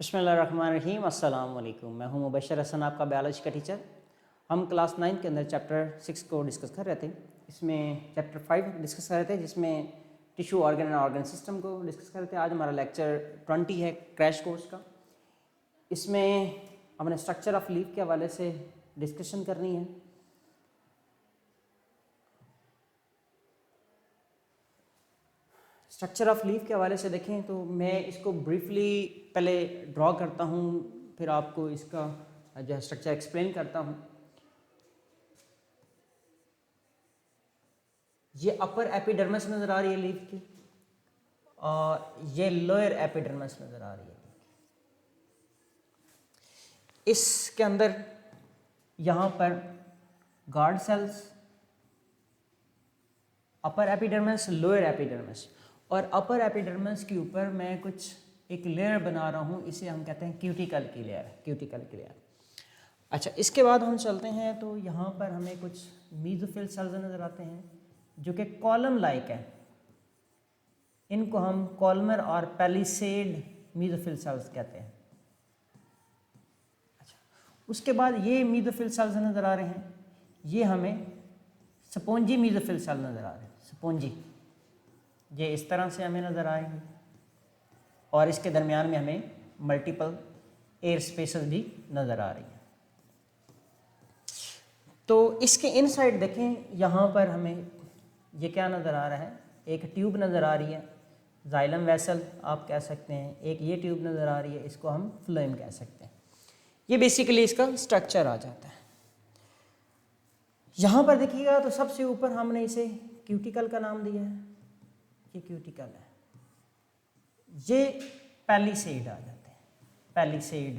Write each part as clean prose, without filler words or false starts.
बिस्मिल्लाहिर्रहमानिर्रहीम अस्सलाम वालेकुम। मैं हूं मुबशर हसन, आपका बायोलॉजी का टीचर। हम क्लास 9 के अंदर चैप्टर 6 को डिस्कस कर रहे थे। इसमें चैप्टर 5 डिस्कस कर रहे थे जिसमें tissue organ and organ system को डिस्कस कर रहे थे। आज हमारा लेक्चर 20 है क्रैश कोर्स का। इसमें हमने स्ट्रक्चर ऑफ लीफ के हवाले से डिस्कशन करनी है। स्ट्रक्चर ऑफ लीफ के हवाले से देखें तो मैं इसको ब्रीफली पहले ड्रॉ करता हूँ, फिर आपको इसका जो है स्ट्रक्चर एक्सप्लेन करता हूँ। ये अपर एपिडर्मिस नज़र आ रही है लीफ की और ये लोअर एपिडर्मिस नज़र आ रही है। इसके अंदर यहाँ पर guard cells, upper epidermis, lower epidermis, और अपर एपिडर्मिस के ऊपर मैं कुछ एक लेयर बना रहा हूँ, इसे हम कहते हैं क्यूटिकल की लेयर, क्यूटिकल की लेयर। अच्छा, इसके बाद हम चलते हैं तो यहाँ पर हमें कुछ मीजोफिल सेल्स नज़र आते हैं जो कि कॉलम लाइक है। इनको हम कॉलमर और पैलिसेड मीजोफिल सेल्स कहते हैं। अच्छा, उसके बाद ये मीजोफिल सेल्स नज़र आ रहे हैं, ये हमें स्पॉन्जी मीजोफिल सेल नज़र आ रहे हैं। स्पॉन्जी ये इस तरह से हमें नज़र आएंगे और इसके दरमियान में हमें मल्टीपल एयर स्पेसेस भी नज़र आ रही हैं। तो इसके इनसाइड देखें, यहाँ पर हमें ये क्या नज़र आ रहा है, एक ट्यूब नज़र आ रही है, जाइलम वेसल आप कह सकते हैं। एक ये ट्यूब नज़र आ रही है, इसको हम फ्लोएम कह सकते हैं। ये बेसिकली इसका स्ट्रक्चर आ जाता है। यहाँ पर देखिएगा तो सबसे ऊपर हमने इसे क्यूटिकल का नाम दिया है, ये क्यूटिकल है। ये पैलिसेड आ जाते हैं, पैलिसेड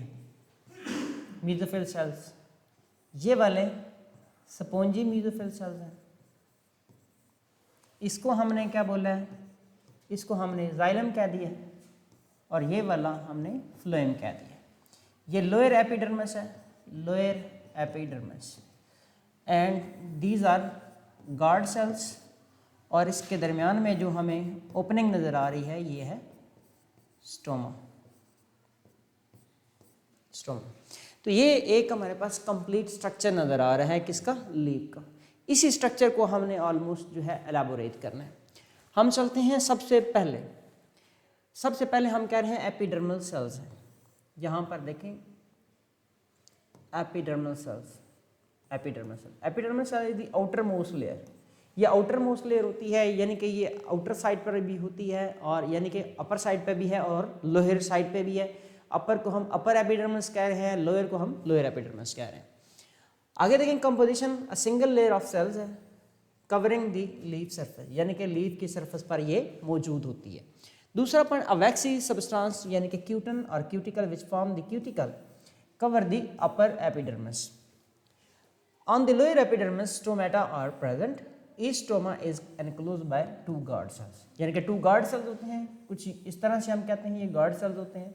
मीजोफिल सेल्स। ये वाले स्पॉन्जी मीजोफिल सेल्स हैं। इसको हमने क्या बोला है, इसको हमने जाइलम कह दिया और ये वाला हमने फ्लोएम कह दिया। ये लोअर एपिडर्मिस है, lower epidermis, and these are guard cells. और इसके दरमियान में जो हमें ओपनिंग नज़र आ रही है ये है स्टोमा। स्टोमा। तो ये एक हमारे पास कंप्लीट स्ट्रक्चर नज़र आ रहा है किसका, लीफ का। इसी स्ट्रक्चर को हमने ऑलमोस्ट जो है एलाबोरेट करना है। हम चलते हैं सबसे पहले हम कह रहे हैं एपिडर्मल सेल्स हैं। यहाँ पर देखें epidermal cells, epidermal cell, epidermal cell is the outermost layer. ये आउटर मोस्ट लेयर होती है, यानी कि ये आउटर साइड पर भी होती है और यानी कि अपर साइड पे भी है और लोअर साइड पे भी है। अपर को हम अपर एपिडर्मिस कह रहे हैं, लोअर को हम लोअर एपिडर्मिस कह रहे हैं। आगे देखें composition, a single layer of cells है कवरिंग द लीफ सरफेस, यानी कि लीफ की सरफेस पर ये मौजूद होती है। दूसरा पॉइंट, अ वैक्सी सब्सटेंस यानी कि क्यूटन और cuticle which form the cuticle cover the upper epidermis. On the lower epidermis stomata are present. Each stoma is enclosed by two guard cells, यानी कि टू गार्ड सेल्स होते हैं, कुछ इस तरह से हम कहते हैं ये गार्ड सेल्स होते हैं।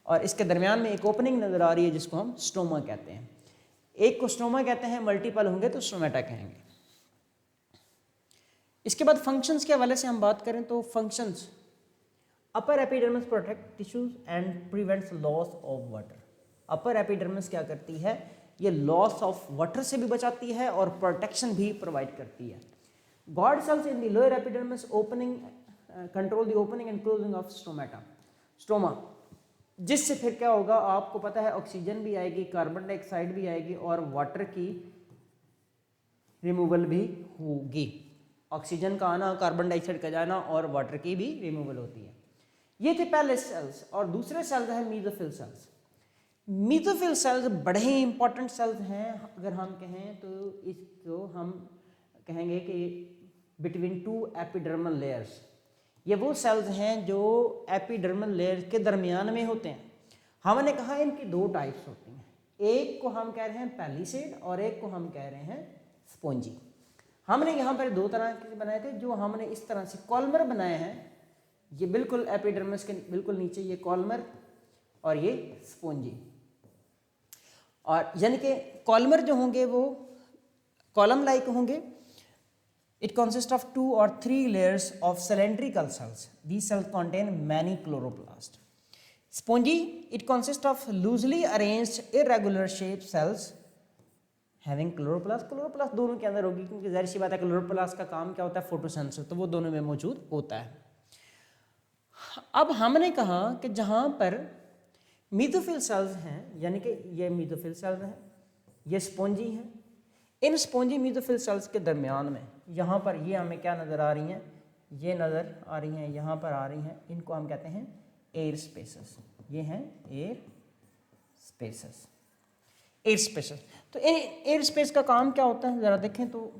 और इसके दरमियान में एक ओपनिंग नज़र आ रही है जिसको हम स्टोमा कहते हैं। एक को स्टोमा कहते हैं, मल्टीपल होंगे तो स्टोमेटा कहेंगे। इसके बाद फंक्शंस के हवाले से हम बात करें तो functions, upper epidermis protect tissues and prevents loss of water. Upper epidermis क्या करती है, ये लॉस ऑफ वाटर से भी बचाती है और प्रोटेक्शन भी प्रोवाइड करती है। Guard cells in the lower epidermis opening control the opening and closing of stomata, stoma, जिससे फिर क्या होगा आपको पता है, ऑक्सीजन भी आएगी, कार्बन डाइऑक्साइड भी आएगी और वाटर की रिमूवल भी होगी। ऑक्सीजन का आना, कार्बन डाइऑक्साइड का जाना और वाटर की भी रिमूवल होती है। ये थे पहले सेल्स। और दूसरे सेल्स है मीजोफिल सेल्स। मीजोफिल सेल्स बड़े ही इंपॉर्टेंट सेल्स हैं। अगर हम कहें तो इसको हम कहेंगे कि बिटवीन टू एपिडर्मल लेयर्स, ये वो सेल्स हैं जो एपिडर्मल लेयर के दरमियान में होते हैं। हमने कहा इनकी दो टाइप्स होती हैं, एक को हम कह रहे हैं पैलिसेड और एक को हम कह रहे हैं स्पॉन्जी। हमने यहाँ पर दो तरह के बनाए थे, जो हमने इस तरह से कॉलमर बनाए हैं। ये बिल्कुल एपिडर्मिस के बिल्कुल नीचे ये कॉलमर और ये स्पॉन्जी। और यानी कि कॉलमर जो होंगे वो कॉलम लाइक होंगे। It consist of 2 or 3 layers of cylindrical cells. These cells contain many chloroplasts. Spongy it consist of loosely arranged irregular shape sales having chloroplast. Chloroplast दोनों के अंदर होगी, क्योंकि जाहिर सी बात है क्लोरोप्लास्ट का काम क्या होता है, फोटोसेंसर, तो वो दोनों में मौजूद होता है। अब हमने कहा कि जहाँ पर मीथोफिल सेल्स हैं, यानी कि ये मीथोफिल सेल्स हैं, ये स्पॉन्जी हैं, इन स्पॉन्जी मीथोफिल सेल्स के दरमियान में यहाँ पर ये हमें क्या नज़र आ रही हैं, ये नज़र आ रही हैं, यहाँ पर आ रही हैं, इनको हम कहते हैं एयर स्पेसेस। ये हैं एयर स्पेसेस। एयर स्पेसेस, तो एयर स्पेस का काम क्या होता है ज़रा देखें तो,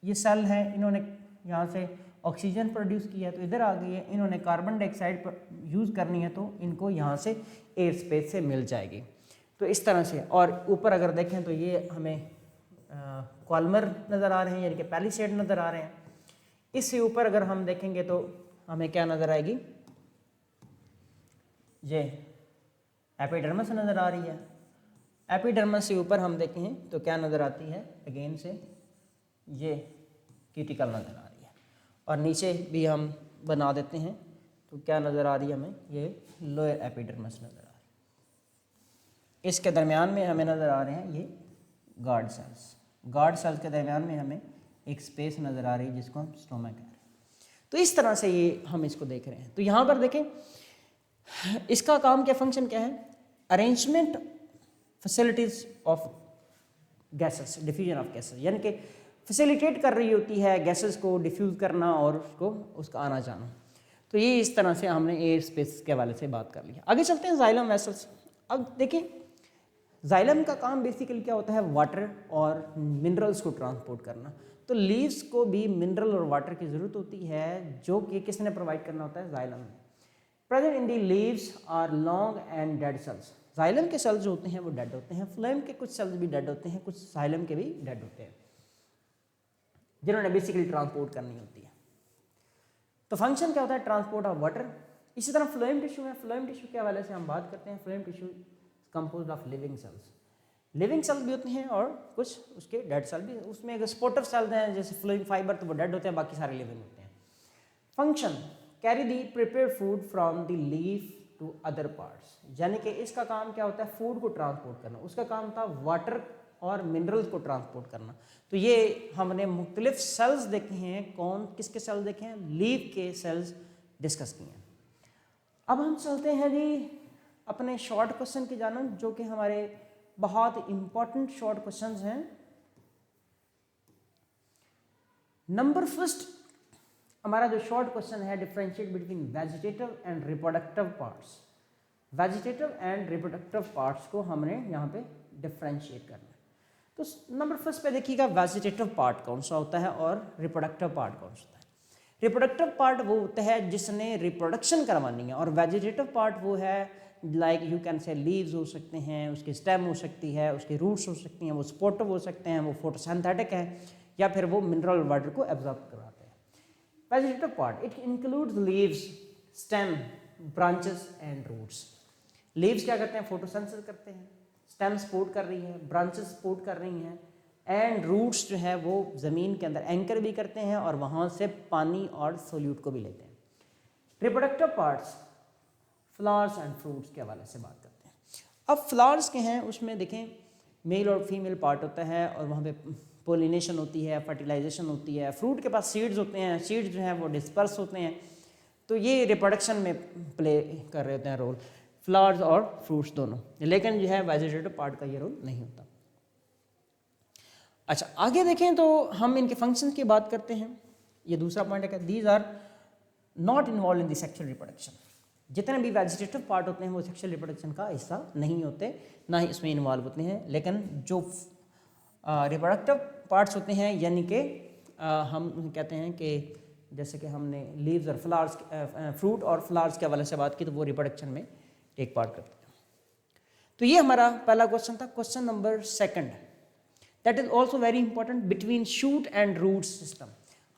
ये सेल है, इन्होंने यहाँ से ऑक्सीजन प्रोड्यूस किया है तो इधर आ गई है, इन्होंने कार्बन डाइऑक्साइड यूज़ करनी है तो इनको यहाँ से एयर स्पेस से मिल जाएगी। तो इस तरह से, और ऊपर अगर देखें तो ये हमें कॉलमर नज़र आ रहे हैं, यानी कि पैलिसेड नज़र आ रहे हैं। इससे ऊपर अगर हम देखेंगे तो हमें क्या नज़र आएगी, ये एपिडर्मिस नज़र आ रही है। एपिडर्मिस से ऊपर हम देखें तो क्या नज़र आती है, अगेन से ये क्यूटिकल नज़र आ रही है, और नीचे भी हम बना देते हैं तो क्या नज़र आ रही है हमें, ये लोअर एपिडर्मिस नज़र आ रही है। इसके दरमियान में हमें नज़र आ रहे हैं ये गार्ड सेल्स। गार्ड सेल्स के दरमियान में हमें एक स्पेस नज़र आ रही है जिसको हम स्टोमा कह रहे हैं। तो इस तरह से ये हम इसको देख रहे हैं। तो यहाँ पर देखें इसका काम क्या, फंक्शन क्या है, arrangement facilities of gases, diffusion of gases, यानी कि फैसिलिटेट कर रही होती है गैसेस को डिफ्यूज़ करना और उसको उसका आना जाना। तो ये इस तरह से हमने एयर स्पेस के हवाले से बात कर ली। आगे चलते हैं जाइलम वेसल्स। अब देखिए जाइलम का काम बेसिकली क्या होता है, वाटर और मिनरल्स को ट्रांसपोर्ट करना। तो लीव्स को भी मिनरल और वाटर की ज़रूरत होती है, जो कि किसने प्रोवाइड करना होता है, जाइलम ने। Present in the leaves are long and dead cells. Xylem के सेल्स जो होते हैं वो डेड होते हैं, फ्लोएम के कुछ सेल्स भी डेड होते हैं, कुछ जाइलम के भी डेड होते हैं, जिन्होंने बेसिकली ट्रांसपोर्ट करनी होती है। तो फंक्शन क्या होता है, ट्रांसपोर्ट ऑफ वाटर। इसी तरह फ्लोएम टिश्यू है, फ्लोएम टिश्यू के हवाले से हम बात करते हैं। Phloem tissue composed of living cells, living cells भी होते हैं और कुछ उसके डेड सेल भी। उसमें अगर स्पोर्टिव सेल्स हैं जैसे फ्लोइंग फाइबर तो वो डेड होते हैं, बाकी सारे लिविंग होते हैं। Function carry the prepare food from the leaf to other parts, यानी कि इसका काम क्या होता है, फूड को ट्रांसपोर्ट करना। उसका काम था वाटर और मिनरल्स को ट्रांसपोर्ट करना। तो ये हमने मुख्तलिफ सेल्स देखे हैं, कौन किसके सेल्स देखे हैं, लीफ के सेल्स डिस्कस किए हैं। अब हम चलते हैं जी अपने शॉर्ट क्वेश्चन की जानब, जो कि हमारे बहुत इंपॉर्टेंट शॉर्ट क्वेश्चंस हैं। नंबर फर्स्ट हमारा जो शॉर्ट क्वेश्चन है, differentiate between vegetative and reproductive parts. Vegetative and reproductive parts को हमने यहाँ पे डिफरेंशिएट करना है। तो नंबर फर्स्ट पे देखिएगा, वेजिटेटिव पार्ट कौन सा होता है और रिप्रोडक्टिव पार्ट कौन सा होता है। रिप्रोडक्टिव पार्ट वो होता है जिसने रिप्रोडक्शन करवानी है, और वेजिटेटिव पार्ट वो है like you can say leaves हो सकते हैं, उसकी स्टेम हो सकती है, उसकी रूट्स हो सकती हैं, वो स्पोर्टिव हो सकते हैं, वो फोटोसिंथेटिक है, या फिर वो मिनरल वाटर को एब्जॉर्ब करवाते हैं। Vegetative part it includes leaves, stem, branches and roots. Leaves क्या करते हैं, फोटोसिंथेसिस करते हैं, स्टेम सपोर्ट कर रही है, ब्रांचेस सपोर्ट कर रही हैं, एंड रूट्स जो है वो ज़मीन के अंदर एंकर भी करते हैं और वहाँ से पानी और सोल्यूट को भी लेते हैं। Reproductive parts flowers and fruits के हवाले से बात करते हैं। अब फ्लावर्स के हैं, उसमें देखें मेल और फीमेल पार्ट होता है और वहाँ पे पोलिनेशन होती है, फर्टिलाइजेशन होती है। फ्रूट के पास सीड्स होते हैं, सीड्स जो हैं वो डिस्पर्स होते हैं, तो ये रिप्रोडक्शन में प्ले कर रहे होते हैं रोल, फ्लावर्स और फ्रूट्स दोनों। लेकिन जो है वेजिटेटिव पार्ट का ये रोल नहीं होता। अच्छा आगे देखें तो हम इनके फंक्शंस की बात करते हैं। ये दूसरा पॉइंट है, these are not involve in the sexual reproduction. जितने भी वेजिटेटिव पार्ट होते हैं वो सेक्सुअल रिप्रोडक्शन का हिस्सा नहीं होते, ना ही इसमें इन्वॉल्व होते हैं। लेकिन जो रिप्रोडक्टिव पार्ट्स होते हैं, यानी कि हम कहते हैं कि जैसे कि हमने लीव्स और फ्लावर्स, फ्रूट और फ्लावर्स के हवाले से बात की, तो वो रिप्रोडक्शन में टेक पार्ट करते हैं। तो ये हमारा पहला क्वेश्चन था। Question number second, that is also very important, between shoot and root system.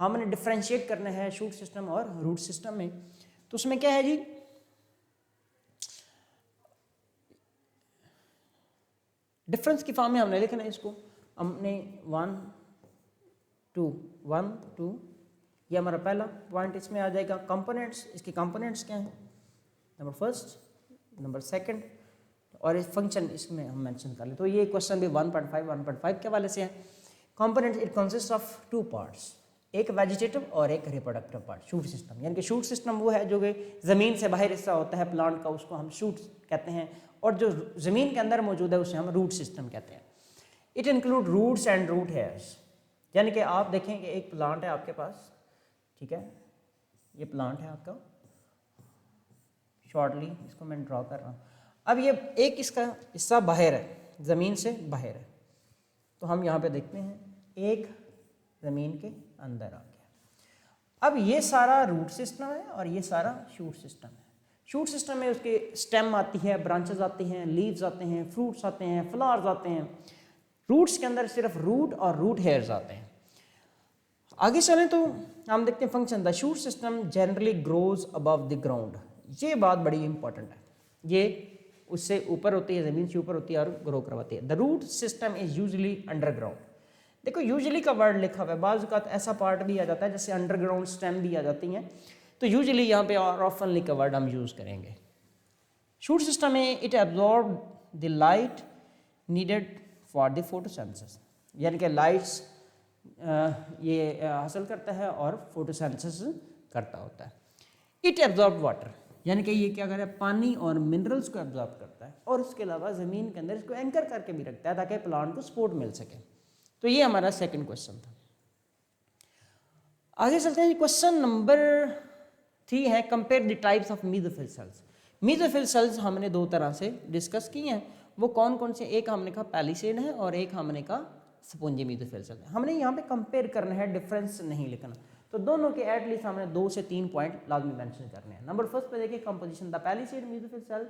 हमने डिफ्रेंशिएट करना है शूट सिस्टम और रूट सिस्टम में। तो उसमें क्या है जी, डिफरेंस की फॉर्म में हमने लिखना है इसको। हमने 1 2 ये हमारा पहला पॉइंट इसमें आ जाएगा। कंपोनेंट्स, इसके कंपोनेंट्स क्या हैं, नंबर फर्स्ट नंबर सेकंड, और इस फंक्शन इसमें हम मेंशन कर लें। तो ये क्वेश्चन भी 1.5 के वाले से है। Component it consist of 2 parts, एक वेजिटेटिव और एक रिप्रोडक्टिव पार्ट, शूट सिस्टम। यानी कि शूट सिस्टम वो है जो कि ज़मीन से बाहर हिस्सा होता है प्लांट का, उसको हम शूट कहते हैं, और जो ज़मीन के अंदर मौजूद है उसे हम रूट सिस्टम कहते हैं। It include roots and root hairs. यानी कि आप देखें कि एक प्लांट है आपके पास, ठीक है, ये प्लांट है आपका, शॉर्टली इसको मैं ड्रॉ कर रहा हूँ। अब ये एक इसका हिस्सा बाहर है, ज़मीन से बाहर है, तो हम यहाँ पे देखते हैं एक ज़मीन के अंदर आ गया। अब ये सारा रूट सिस्टम है और ये सारा शूट सिस्टम है। शूट सिस्टम में उसके स्टेम आती है, ब्रांचेस आती हैं, लीव्स आते हैं, फ्रूट्स आते हैं, फ्लावर्स आते हैं। रूट्स के अंदर सिर्फ रूट और रूट हेयर्स आते हैं। आगे चलें तो हम देखते हैं function, the shoot system generally grows above the ground. ये बात बड़ी इंपॉर्टेंट है, ये उससे ऊपर होती है, ज़मीन से ऊपर होती है और ग्रो करवाती है। The root system is usually underground. देखो यूजली का वर्ड लिखा हुआ है, बाज़ औक़ात ऐसा पार्ट भी आ जाता है जैसे अंडरग्राउंड स्टेम भी आ जाती हैं, तो यूजली यहाँ पे और ऑफनली का वर्ड हम यूज़ करेंगे। शूट सिस्टम में it absorb the light needed for the photosynthesis, यानी कि लाइट्स ये हासिल करता है और फोटोसिंथेसिस करता होता है। इट एब्जॉर्ब वाटर, यानी कि ये क्या करे, पानी और मिनरल्स को एब्जॉर्ब करता है, और इसके अलावा ज़मीन के अंदर इसको एंकर करके भी रखता है ताकि प्लांट को सपोर्ट मिल सके। तो ये हमारा सेकंड क्वेश्चन था। आगे चलते हैं, क्वेश्चन नंबर 3 है, compare the types of mesophyll cells. Mesophyll cells हमने 2 तरह से डिस्कस किए हैं, वो कौन कौन से, एक हमने कहा पैलिसेड है और एक हमने कहा स्पॉन्जी मेसोफिल सेल है। हमने यहाँ पे कंपेयर करना है, डिफरेंस नहीं लिखना। तो दोनों के एटलीस्ट हमने 2 से 3 पॉइंट लाजमी मेंशन करने हैं। नंबर फर्स्ट पे देखिए, composition, the palisade mesophyll cell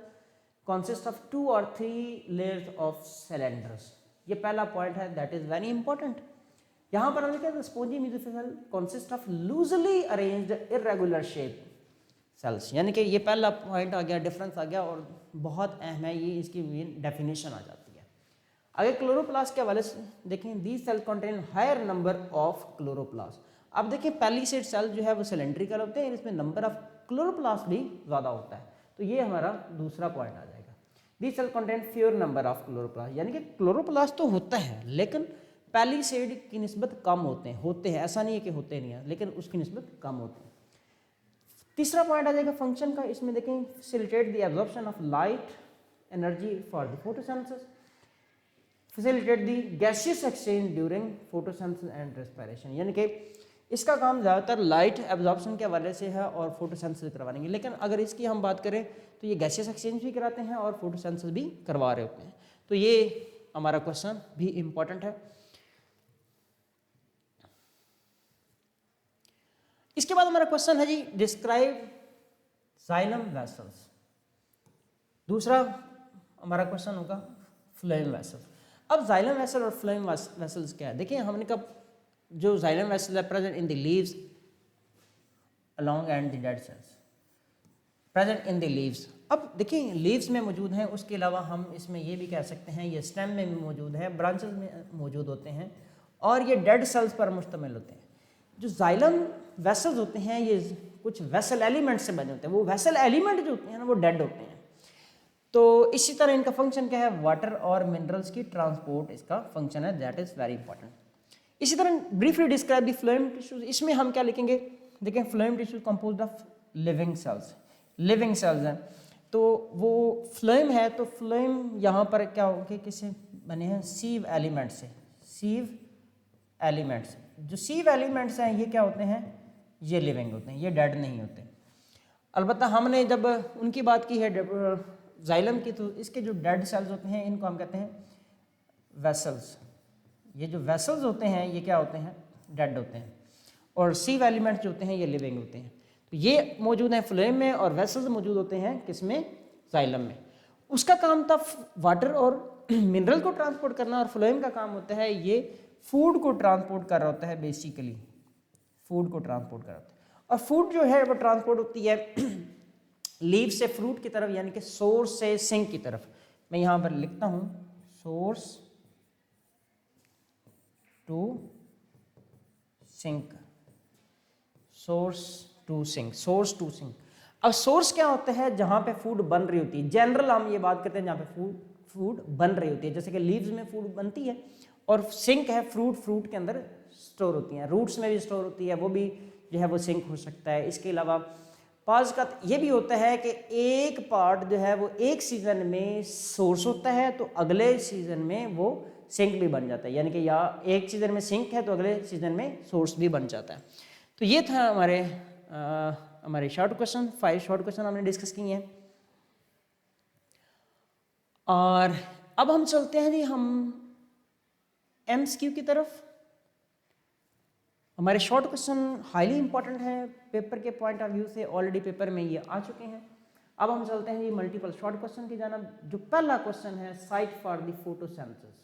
consist of 2 और 3 लेयर्स ऑफ सिलेंडर्स। ये पहला पॉइंट है, दैट इज वेरी इंपॉर्टेंट। यहाँ पर हमने कहा spongy mesophyll cell consist of loosely arranged irregular shape cells, यानी कि ये पहला पॉइंट आ गया, डिफरेंस आ गया, और बहुत अहम है ये, इसकी डेफिनेशन आ जाती है। आगे क्लोरोप्लास्ट के हवाले से देखें, the cell contain higher number of chloroplast. अब देखिए पैलिसेड सेल जो है वो सिलेंड्रिकल होते हैं, इसमें नंबर ऑफ क्लोरोप्लास्ट भी ज़्यादा होता है, तो ये हमारा दूसरा पॉइंट आ जाएगा। The cell contain fewer number of chloroplast, यानी कि क्लोरोप्लास्ट तो होता है लेकिन पैलिसेड की निस्बत कम होते हैं, ऐसा नहीं है कि होते नहीं है, लेकिन उसकी निस्बत कम होते हैं। तीसरा पॉइंट आ जाएगा फंक्शन का, इसमें देखें facilitate the absorption of light energy for the photosynthesis, facilitate the gaseous exchange during photosynthesis and respiration, यानी कि इसका काम ज़्यादातर लाइट एब्जॉर्प्शन के हवाले से है और फोटोसिंथेसिस करवाने की, लेकिन अगर इसकी हम बात करें तो ये गैसियस एक्सचेंज भी कराते हैं और फोटोसिंथेसिस भी करवा रहे होते हैं। तो ये हमारा क्वेश्चन भी इम्पोर्टेंट है। इसके बाद हमारा क्वेश्चन है जी, डिस्क्राइब जाइलम वेसल्स। दूसरा हमारा क्वेश्चन होगा फ्लोएम वेसल। अब जाइलम वेसल और फ्लोएम वेसल्स क्या है, देखिए हमने कहा जो जाइलम वेसल है present in the leaves along and the dead cells, present in the leaves. अब देखिए लीव्स में मौजूद हैं, उसके अलावा हम इसमें ये भी कह सकते हैं ये स्टेम में भी मौजूद है, ब्रांचेस में मौजूद होते हैं, और ये डेड सेल्स पर मुश्तमिल होते हैं। जो जाइलम वेसल्स होते हैं ये कुछ वेसल एलिमेंट से बने होते हैं, वो वेसल एलिमेंट जो होते हैं ना वो डेड होते हैं। तो इसी तरह इनका फंक्शन क्या है, वाटर और मिनरल्स की ट्रांसपोर्ट इसका फंक्शन है, दैट इज वेरी इंपॉर्टेंट। इसी तरह briefly describe the phloem tissues, इसमें हम क्या लिखेंगे, देखें phloem tissues composed of living cells, living cells हैं, तो वो फ्लोएम है, तो फ्लोएम यहाँ पर क्या होंगे, किससे बने हैं, सीव एलिमेंट से, सीव एलिमेंट्स। जो सीव एलिमेंट्स हैं ये क्या होते हैं, ये लिविंग होते हैं, ये डेड नहीं होते। अलबत्ता हमने जब उनकी बात की है जाइलम की, तो इसके जो डेड सेल्स होते हैं इनको हम कहते हैं वेसल्स। ये जो वेसल्स होते हैं ये क्या होते हैं, डेड होते हैं, और सीव एलिमेंट्स जो होते हैं ये लिविंग होते हैं। तो ये मौजूद हैं फ्लोएम में, और वेसल्स मौजूद होते हैं किसमें, जाइलम में। उसका काम था वाटर और मिनरल को ट्रांसपोर्ट करना, और फ्लोएम का काम होता है ये फूड को ट्रांसपोर्ट कर रहा होता है, बेसिकली फूड को ट्रांसपोर्ट कर रहा होता है। और फूड जो है वो ट्रांसपोर्ट होती है लीव से फ्रूट की तरफ, यानी कि सोर्स से सिंक की तरफ। मैं यहाँ पर लिखता हूँ source to sink, source to sink, source to sink. अब सोर्स क्या होता है, जहां पे फूड बन रही होती है। जनरल हम ये बात करते हैं जहां पे फूड बन रही होती है, जैसे कि लीव्स में फूड बनती है, और सिंक है फ्रूट के अंदर स्टोर होती हैं, रूट्स में भी स्टोर होती है, वो भी जो है वो सिंक हो सकता है। इसके अलावा पास का ये भी होता है कि एक पार्ट जो है वो एक सीजन में सोर्स होता है तो अगले सीजन में वो सिंक भी बन जाता है, यानी कि या एक सीजन में सिंक है तो अगले सीजन में सोर्स भी बन जाता है। तो ये था हमारे शॉर्ट क्वेश्चन, 5 शॉर्ट क्वेश्चन हमने डिस्कस किए हैं। और अब हम चलते हैं जी हम MCQ की तरफ। हमारे शॉर्ट क्वेश्चन हाईली इंपॉर्टेंट है पेपर के पॉइंट ऑफ व्यू से, ऑलरेडी पेपर में ये आ चुके हैं। अब हम चलते हैं जी मल्टीपल शॉर्ट क्वेश्चन की जानब। जो पहला क्वेश्चन है, साइट फॉर द फोटोसिंथेसिस।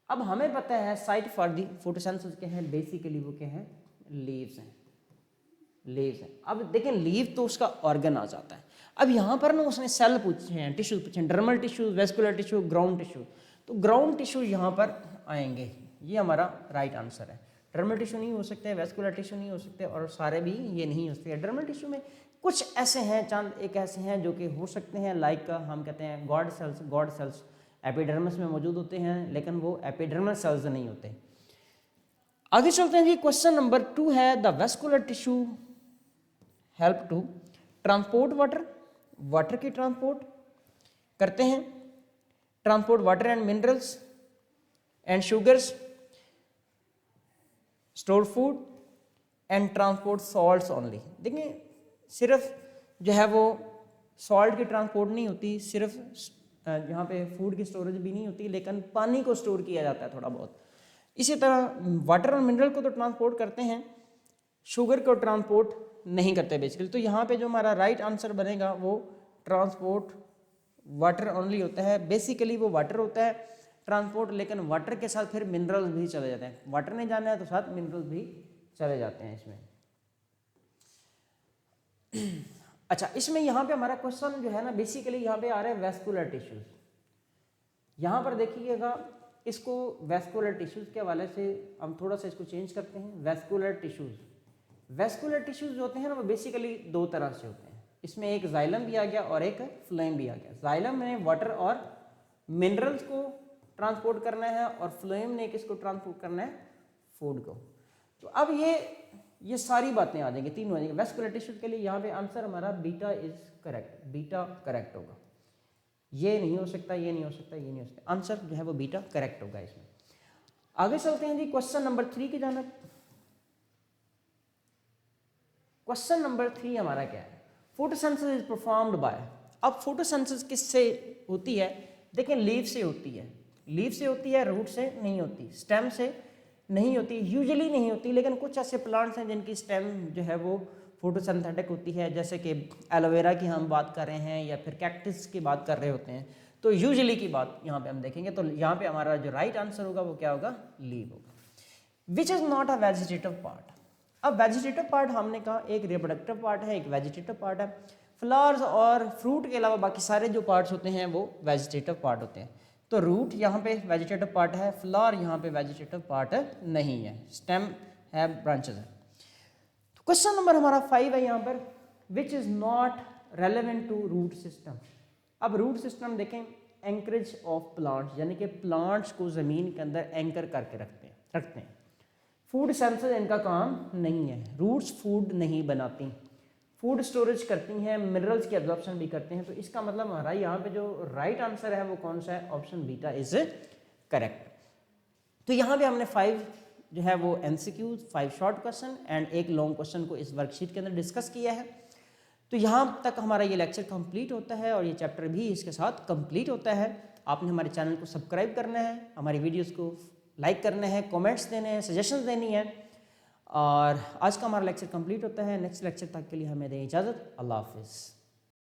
अब हमें पता है साइट फॉर द फोटोसिंथेसिस क्या है, बेसिकली वो क्या है, लीव्स हैं, लीव्स हैं। अब देखें लीव तो उसका ऑर्गन आ जाता है। अब यहाँ पर ना उसने सेल पूछे हैं, टिश्यू पूछे हैं, dermal tissue, vascular tissue, ground tissue. तो ग्राउंड टिश्यू यहाँ पर आएंगे, ये हमारा राइट आंसर है। डर्मल टिश्यू नहीं हो सकते, वेस्कुलर टिश्यू नहीं हो सकते, और सारे भी ये नहीं हो सकते। डर्मल टिश्यू में कुछ ऐसे हैं, चंद एक ऐसे हैं जो कि हो सकते हैं, लाइक हम कहते हैं गॉड सेल्स एपिडर्मिस में मौजूद होते हैं, लेकिन वो एपिडर्मल सेल्स नहीं होते। आगे चलते हैं जी, क्वेश्चन नंबर 2 है, the vascular tissue help to transport water की ट्रांसपोर्ट करते हैं, transport water and minerals and sugars, store food and transport salts only. देखिए सिर्फ जो है वो सॉल्ट की ट्रांसपोर्ट नहीं होती, सिर्फ यहाँ पे फूड की स्टोरेज भी नहीं होती, लेकिन पानी को स्टोर किया जाता है थोड़ा बहुत। इसी तरह वाटर और मिनरल को तो ट्रांसपोर्ट करते हैं, शुगर को ट्रांसपोर्ट नहीं करते बेसिकली। तो यहाँ पे जो हमारा राइट आंसर बनेगा वो ट्रांसपोर्ट वाटर ओनली होता है। बेसिकली वो वाटर होता है ट्रांसपोर्ट, लेकिन वाटर के साथ फिर मिनरल्स भी चले जाते हैं। वाटर नहीं जाना है तो साथ मिनरल्स भी चले जाते हैं इसमें। अच्छा, इसमें यहाँ पे हमारा क्वेश्चन जो है ना, बेसिकली यहाँ पे आ रहा है वेस्कुलर टिश्यूज। यहाँ पर देखिएगा, इसको वेस्कुलर टिश्यूज के हवाले से हम थोड़ा सा इसको चेंज करते हैं। वेस्कुलर टिश्यूज जो होते हैं ना, वो बेसिकली 2 तरह से होते हैं। इसमें एक जाइलम भी आ गया और एक फ्लोएम भी आ गया। जाइलम में वाटर और मिनरल्स को ट्रांसपोर्ट करना है, और फ्लोएम ने किसको ट्रांसपोर्ट करना है, फूड को। तो अब ये सारी बातें आ जाएंगी, तीनों आ जाएंगे। वेस्कुलर टिश्यूज के लिए यहाँ पे आंसर हमारा beta is correct, beta correct होगा। ये नहीं हो सकता, ये नहीं हो सकता, ये नहीं हो सकता, आंसर जो है वो बीटा करेक्ट होगा इसमें। आगे चलते हैं जी क्वेश्चन नंबर 3 की जानब। क्वेश्चन नंबर 3 हमारा क्या है, फोटोसिंथेसिस इज परफॉर्म्ड बाय। अब फोटोसिंथेसिस किससे होती है, देखें लीव से होती है, लीव से होती है, रूट से नहीं होती, स्टेम से नहीं होती, यूजुअली नहीं होती। लेकिन कुछ ऐसे प्लांट्स हैं जिनकी स्टेम जो है वो फोटोसिंथेटिक होती है, जैसे कि एलोवेरा की हम बात कर रहे हैं, या फिर कैक्टस की बात कर रहे होते हैं। तो यूजुअली की बात यहाँ पे हम देखेंगे, तो यहाँ पे हमारा जो राइट आंसर होगा वो क्या होगा, लीव होगा। विच is not a vegetative part. अब वेजिटेटिव पार्ट हमने कहा एक रिप्रोडक्टिव पार्ट है, एक वेजिटेटिव पार्ट है। फ्लावर्स और फ्रूट के अलावा बाकी सारे जो पार्ट्स होते हैं वो वेजिटेटिव पार्ट होते हैं। तो रूट यहाँ पे वेजिटेटिव पार्ट है, फ्लावर यहाँ पे वेजिटेटिव पार्ट नहीं है, स्टेम है, ब्रांचेस है। तो क्वेश्चन नंबर हमारा 5 है यहाँ पर, which is not relevant to root system. अब रूट सिस्टम देखें, एंकरेज ऑफ प्लांट्स, यानी कि प्लांट्स को ज़मीन के अंदर एंकर करके रखते हैं। फूड सेंसर इनका काम नहीं है, रूट्स फूड नहीं बनाती, फूड स्टोरेज करती हैं, मिनरल्स की एब्जॉर्प्शन भी करते हैं। तो इसका मतलब हमारा यहाँ पे जो राइट आंसर है वो कौन सा है, ऑप्शन बीटा इज करेक्ट। तो यहाँ पे हमने 5 जो है वो MCQ, 5 शॉर्ट क्वेश्चन एंड एक लॉन्ग क्वेश्चन को इस वर्कशीट के अंदर डिस्कस किया है। तो यहाँ तक हमारा ये लेक्चर कंप्लीट होता है और ये चैप्टर भी इसके साथ कंप्लीट होता है। आपने हमारे चैनल को सब्सक्राइब करना है, हमारी वीडियोज़ को लाइक करना है, कमेंट्स देने हैं, सजेशंस देनी है। और आज का हमारा लेक्चर कंप्लीट होता है। नेक्स्ट लेक्चर तक के लिए हमें दें इजाज़त। अल्लाह हाफिज़।